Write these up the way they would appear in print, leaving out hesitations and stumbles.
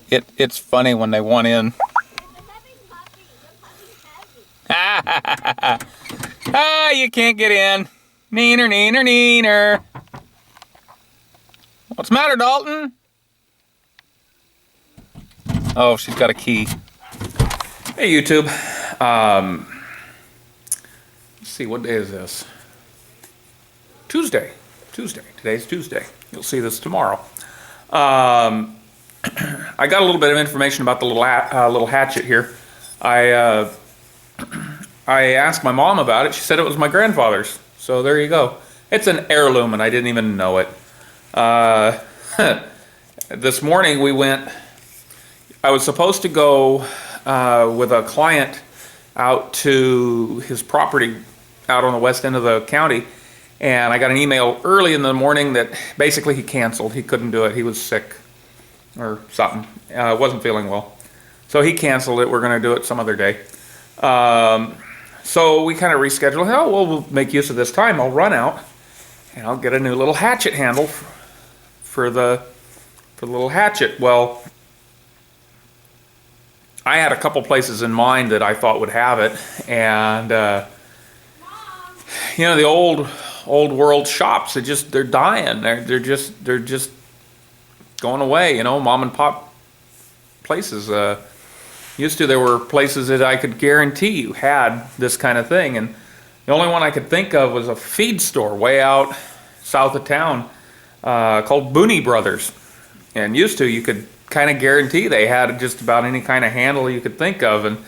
It's funny when they want in. Ah, you can't get in. Neener, neener, neener. What's the matter, Dalton? Oh, she's got a key. Hey, YouTube. Let's see, what day is this? Tuesday. Today's Tuesday. You'll see this tomorrow. I got a little bit of information about the little hatchet here. I asked my mom about it. She said it was my grandfather's. So there you go. It's an heirloom, and I didn't even know it. This morning we went. I was supposed to go with a client out to his property out on the west end of the county, and I got an email early in the morning that basically he canceled. He couldn't do it. He was sick or something. Wasn't feeling well. So he canceled it. We're going to do it some other day. So we kind of rescheduled. Oh, well, we'll make use of this time. I'll run out and I'll get a new little hatchet handle for the little hatchet. Well, I had a couple places in mind that I thought would have it, and you know, the old world shops, they're dying. They're just going away. You know, mom and pop places. Used to, there were places that I could guarantee you had this kind of thing, and the only one I could think of was a feed store way out south of town called Booney Brothers. And used to, you could kind of guarantee they had just about any kind of handle you could think of, and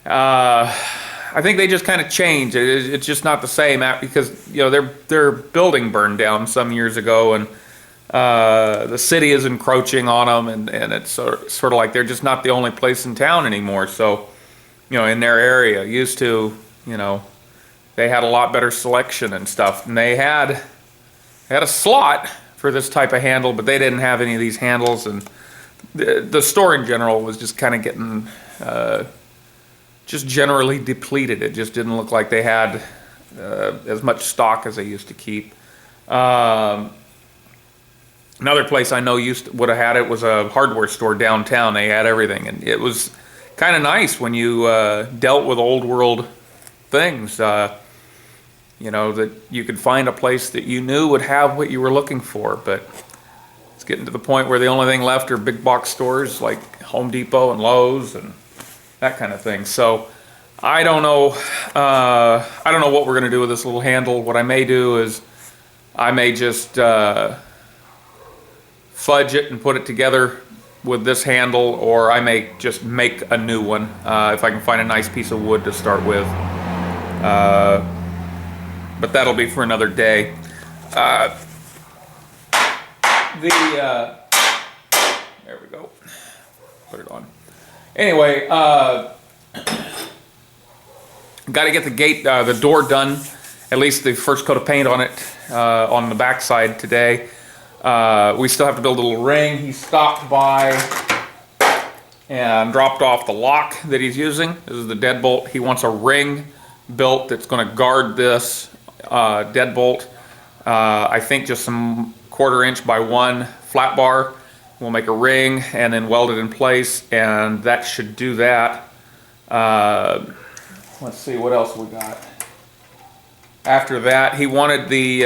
I think they just kind of changed. It's just not the same because, you know, their building burned down some years ago, and the city is encroaching on them, and it's sort of like they're just not the only place in town anymore. So, you know, in their area, used to, you know, they had a lot better selection and stuff, and they had a slot for this type of handle, but they didn't have any of these handles, and the store in general was just kind of getting just generally depleted. It just didn't look like they had as much stock as they used to keep. Another place I know would have had it was a hardware store downtown. They had everything, and it was kind of nice when you dealt with old world things. You know, that you could find a place that you knew would have what you were looking for. But it's getting to the point where the only thing left are big box stores like Home Depot and Lowe's and that kind of thing. So I don't know. I don't know what we're going to do with this little handle. What I may do is I may just fudge it and put it together with this handle, or I may just make a new one if I can find a nice piece of wood to start with. But that'll be for another day. There we go. Put it on. Anyway, got to get the gate, the door done. At least the first coat of paint on it on the back side today. We still have to build a little ring. He stopped by and dropped off the lock that he's using. This is the Deadbolt. He wants a ring built that's going to guard this Deadbolt. I think just some 1/4 inch by 1 flat bar. We'll make a ring and then weld it in place, and that should do that. Let's see what else we got. After that, he wanted the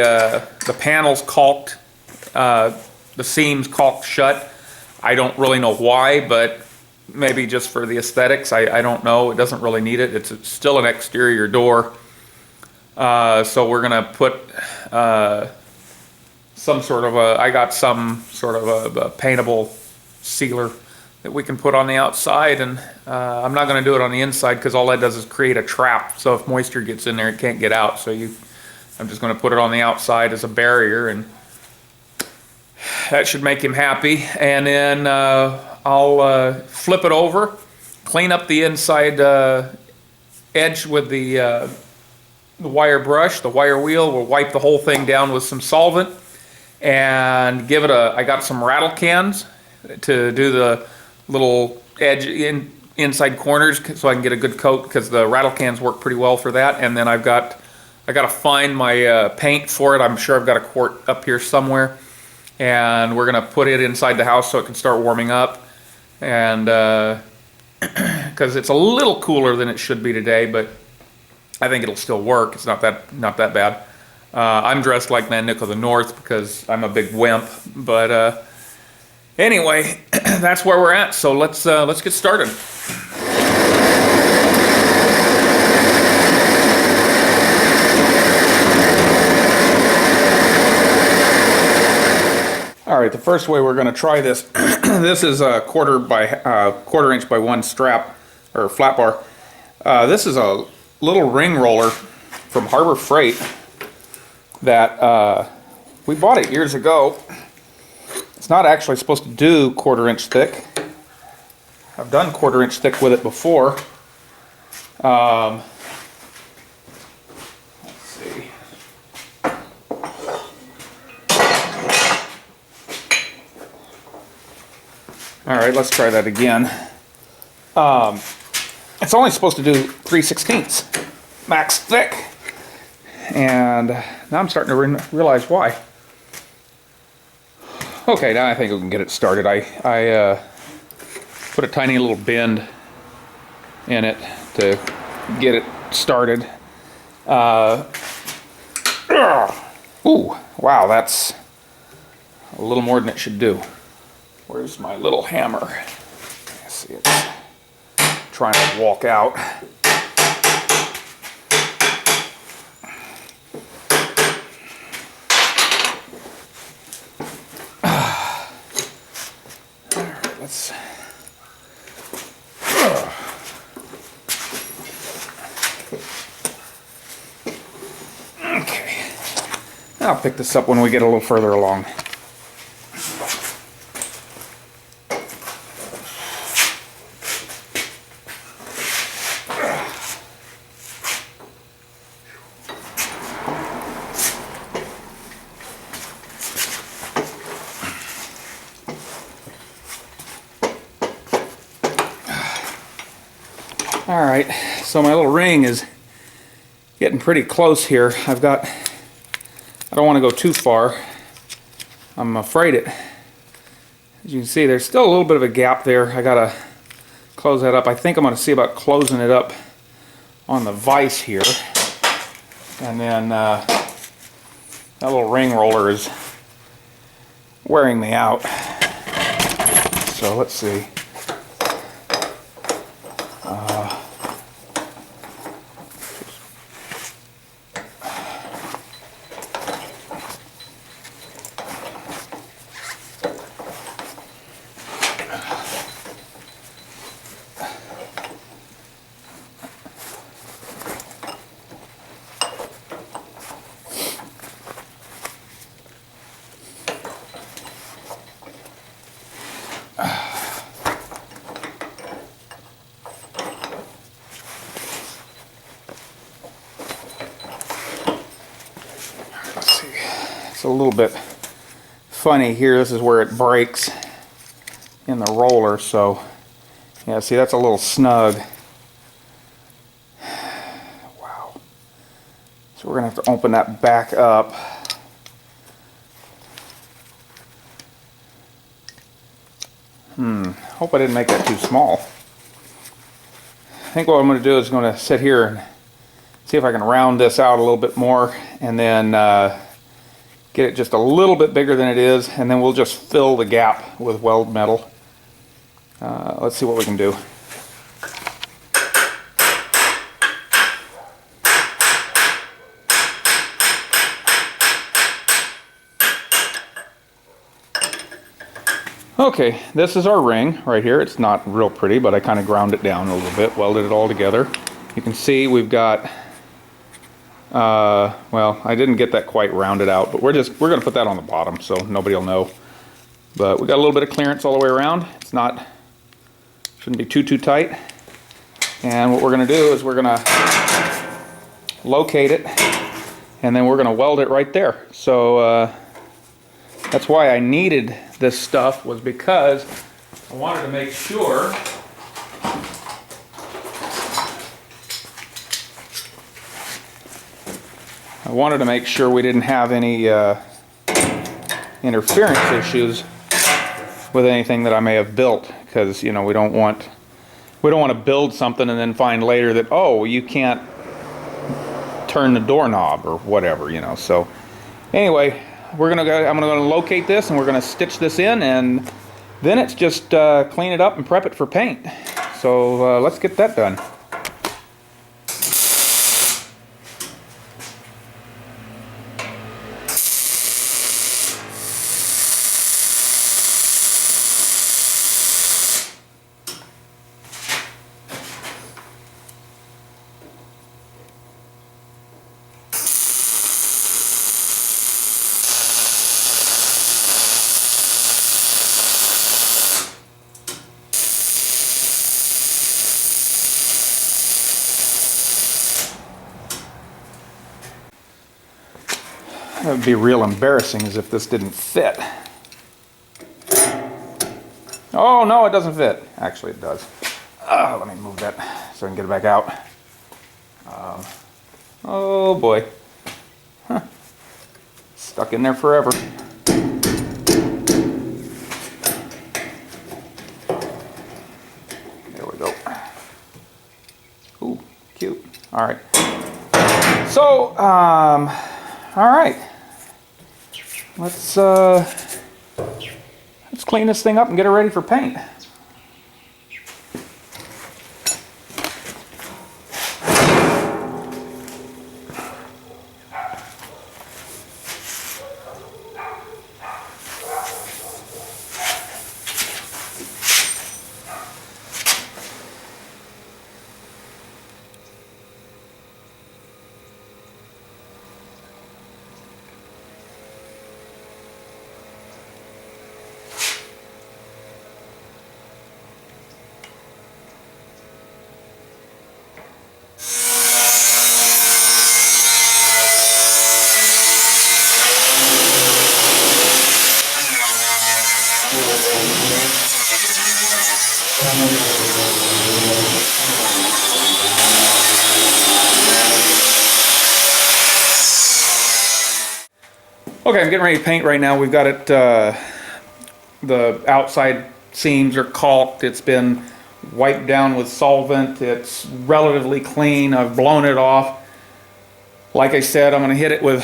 panels caulked, the seams caulked shut. I don't really know why, but maybe just for the aesthetics. I don't know. It doesn't really need it. It's still an exterior door. So we're gonna put some sort of I got some sort of a paintable sealer that we can put on the outside, and I'm not gonna do it on the inside because all that does is create a trap. So if moisture gets in there, it can't get out. So I'm just gonna put it on the outside as a barrier, and that should make him happy. And then I'll flip it over, clean up the inside edge with the wire brush, the wire wheel. We'll wipe the whole thing down with some solvent and give it I got some rattle cans to do the little edge inside corners so I can get a good coat, because the rattle cans work pretty well for that. And then I got to find my paint for it. I'm sure I've got a quart up here somewhere, and we're gonna put it inside the house so it can start warming up. and because it's a little cooler than it should be today, but I think it'll still work. It's not that bad. I'm dressed like Man Nick of the North because I'm a big wimp, but anyway, that's where we're at. So let's get started. All right, the first way we're going to try this, this is a quarter inch by 1 strap or flat bar. This is a little ring roller from Harbor Freight that we bought it years ago. It's not actually supposed to do 1/4 inch thick. I've done 1/4 inch thick with it before. Let's see. All right, let's try that again. It's only supposed to do 3/16 max thick, and now I'm starting to realize why. Okay, now I think we can get it started. I put a tiny little bend in it to get it started. Ooh, wow, that's a little more than it should do. Where's my little hammer? I see it's trying to walk out. Alright, let's... Okay. I'll pick this up when we get a little further along. Alright, so my little ring is getting pretty close here. I don't want to go too far. I'm afraid it, as you can see, there's still a little bit of a gap there. I gotta close that up. I think I'm gonna see about closing it up on the vise here. And then that little ring roller is wearing me out. So let's see. It's a little bit funny here. This is where it breaks in the roller, so yeah, see, that's a little snug. Wow. So we're gonna have to open that back up. Hope I didn't make that too small. I think what I'm going to do is going to sit here and see if I can round this out a little bit more, and then get it just a little bit bigger than it is, and then we'll just fill the gap with weld metal. Let's see what we can do. Okay, this is our ring right here. It's not real pretty, but I kind of ground it down a little bit, welded it all together. You can see we've got, well, I didn't get that quite rounded out, but we're going to put that on the bottom so nobody will know. But we got a little bit of clearance all the way around. It's not, shouldn't be too tight. And what we're going to do is we're going to locate it, and then we're going to weld it right there. So that's why I needed this stuff, was because I wanted to make sure we didn't have any interference issues with anything that I may have built, because, you know, we don't want to build something and then find later that, oh, you can't turn the doorknob or whatever, you know. So anyway, I'm gonna go locate this, and we're gonna stitch this in, and then it's just clean it up and prep it for paint. So let's get that done. That would be real embarrassing as if this didn't fit. Oh no, it doesn't fit. Actually it does. Let me move that so I can get it back out. Oh boy. Huh. Stuck in there forever. There we go. Ooh, cute. Alright. So, alright. Let's clean this thing up and get it ready for paint. Okay, I'm getting ready to paint right now. We've got it, the outside seams are caulked. It's been wiped down with solvent. It's relatively clean. I've blown it off. Like I said, I'm going to hit it with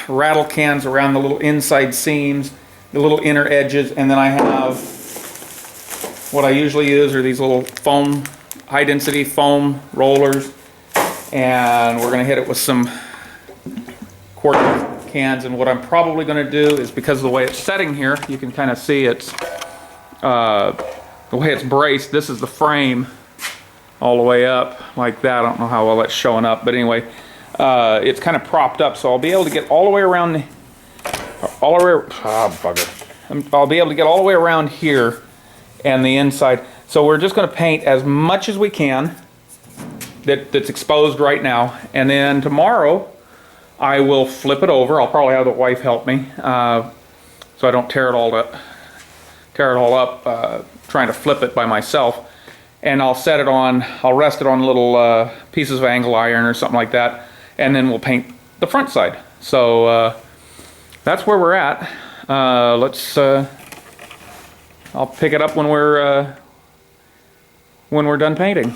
rattle cans around the little inside seams, the little inner edges, and then I have what I usually use are these little foam, high density foam rollers, and we're going to hit it with some quart cans. And what I'm probably going to do is, because of the way it's setting here, you can kind of see it's the way it's braced. This is the frame all the way up like that. I don't know how well that's showing up, but anyway, it's kind of propped up, so I'll be able to get all the way around I'll be able to get all the way around here and the inside. So we're just going to paint as much as we can that's exposed right now, and then tomorrow I will flip it over. I'll probably have the wife help me so I don't tear it all up trying to flip it by myself. And I'll set it on, I'll rest it on little pieces of angle iron or something like that, and then we'll paint the front side. So that's where we're at. I'll pick it up when we're done painting.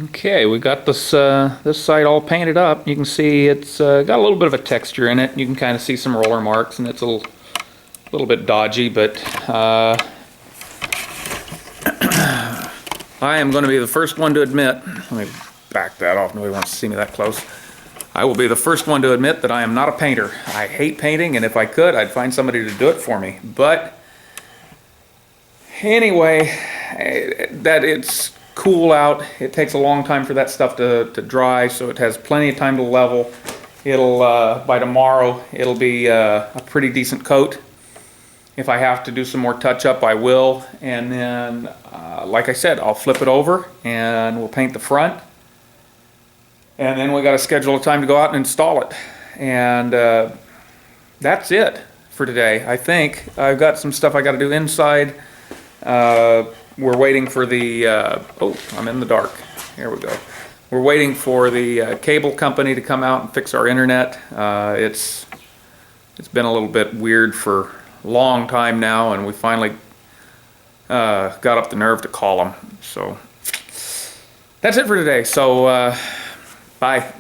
Okay, we got this this side all painted up. You can see it's got a little bit of a texture in it. You can kind of see some roller marks, and it's a little bit dodgy, but I am going to be the first one to admit, let me back that off, nobody wants to see me that close. I will be the first one to admit that I am not a painter. I hate painting, and if I could, I'd find somebody to do it for me. But Anyway, that it's cool out. It takes a long time for that stuff to dry, so it has plenty of time to level. It'll, by tomorrow, it'll be a pretty decent coat. If I have to do some more touch-up, I will. And then, like I said, I'll flip it over and we'll paint the front. And then we got to schedule a time to go out and install it. And that's it for today. I think I've got some stuff I got to do inside. We're waiting for the, oh, I'm in the dark. Here we go. We're waiting for the cable company to come out and fix our internet. It's been a little bit weird for a long time now, and we finally got up the nerve to call them. So that's it for today. So bye.